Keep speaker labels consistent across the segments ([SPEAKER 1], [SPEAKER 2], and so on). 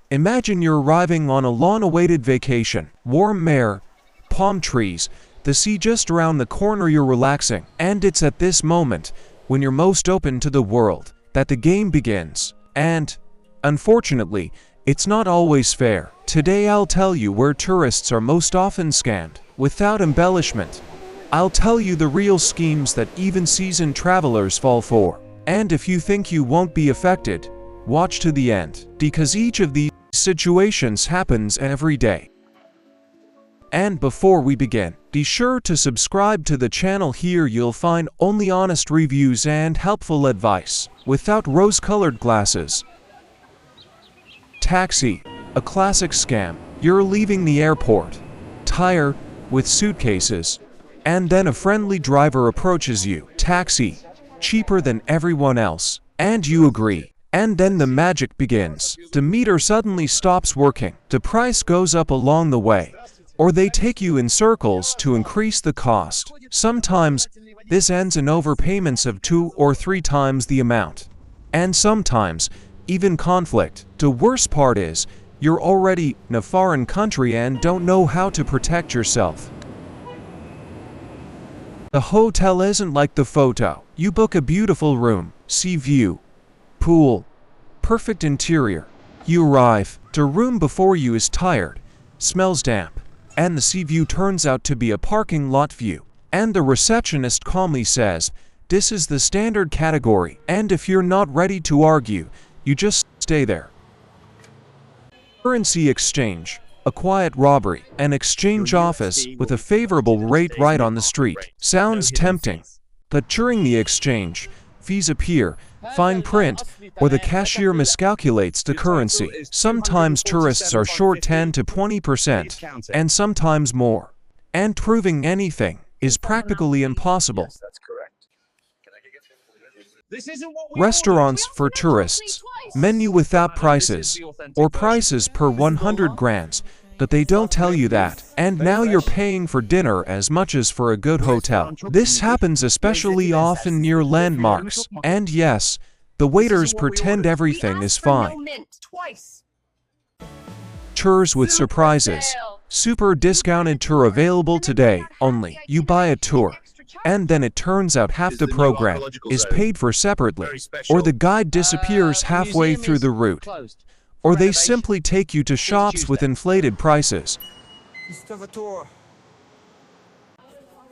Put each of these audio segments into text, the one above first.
[SPEAKER 1] Imagine you're arriving on a long-awaited vacation. Warm air, palm trees, the sea just around the corner, you're relaxing. And it's at this moment, when you're most open to the world, that the game begins. And, unfortunately, it's not always fair. Today I'll tell you where tourists are most often scammed, without embellishment. I'll tell you the real schemes that even seasoned travelers fall for. And if you think you won't be affected, watch to the end, because each of these situations happens every day. And before we begin, be sure to subscribe to the channel. Here you'll find only honest reviews and helpful advice, without rose-colored glasses. Taxi, a classic scam. You're leaving the airport, tired, with suitcases, and then a friendly driver approaches you. Taxi, cheaper than everyone else, and you agree. And then the magic begins. The meter suddenly stops working. The price goes up along the way, or they take you in circles to increase the cost. Sometimes, this ends in overpayments of 2 or 3 times the amount. And sometimes, even conflict. The worst part is, you're already in a foreign country and don't know how to protect yourself. The hotel isn't like the photo. You book a beautiful room, sea view, pool, perfect interior. You arrive. The room before you is tired, smells damp, and the sea view turns out to be a parking lot view. And the receptionist calmly says, "This is the standard category." And if you're not ready to argue, you just stay there. Currency exchange, a quiet robbery, an exchange office with a favorable rate right on the street. Sounds tempting, but during the exchange, fees appear, fine print, or the cashier miscalculates the currency. Sometimes tourists are short 10 to 20%, and sometimes more. And proving anything is practically impossible. Restaurants for tourists, menu without prices, or prices per 100 grams, but they don't tell you that. And now you're paying for dinner as much as for a good hotel. This happens especially often near landmarks. And yes, the waiters pretend everything is fine. Tours with surprises. Super discounted tour available today only. You buy a tour, and then it turns out half the program is paid for separately, or the guide disappears halfway through the route, or they simply take you to shops with inflated prices.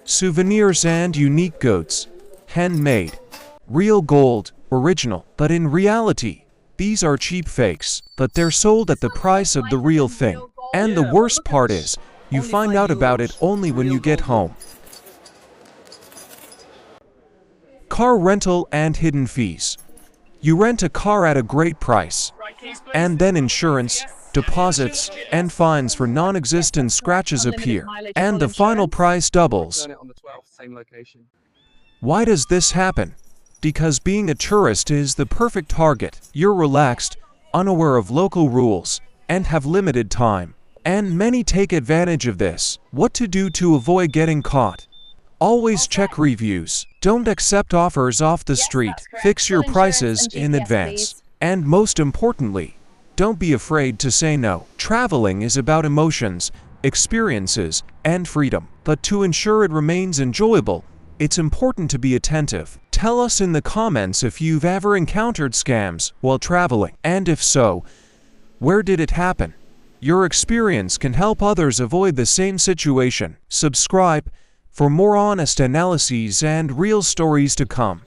[SPEAKER 1] Souvenirs and unique goods. Handmade. Real gold, original. But in reality, these are cheap fakes, but they're sold at the price of the real thing. And the worst part is, you find out about it only when you get home. Car rental and hidden fees. You rent a car at a great price, and then insurance, deposits, and fines for non-existent scratches appear, and the final price doubles. Why does this happen? Because being a tourist is the perfect target. You're relaxed, unaware of local rules, and have limited time. And many take advantage of this. What to do to avoid getting caught? Always check reviews. Don't accept offers off the street. Fix your prices in advance. And most importantly, don't be afraid to say no. Traveling is about emotions, experiences, and freedom. But to ensure it remains enjoyable, it's important to be attentive. Tell us in the comments if you've ever encountered scams while traveling. And if so, where did it happen? Your experience can help others avoid the same situation. Subscribe for more honest analyses and real stories to come.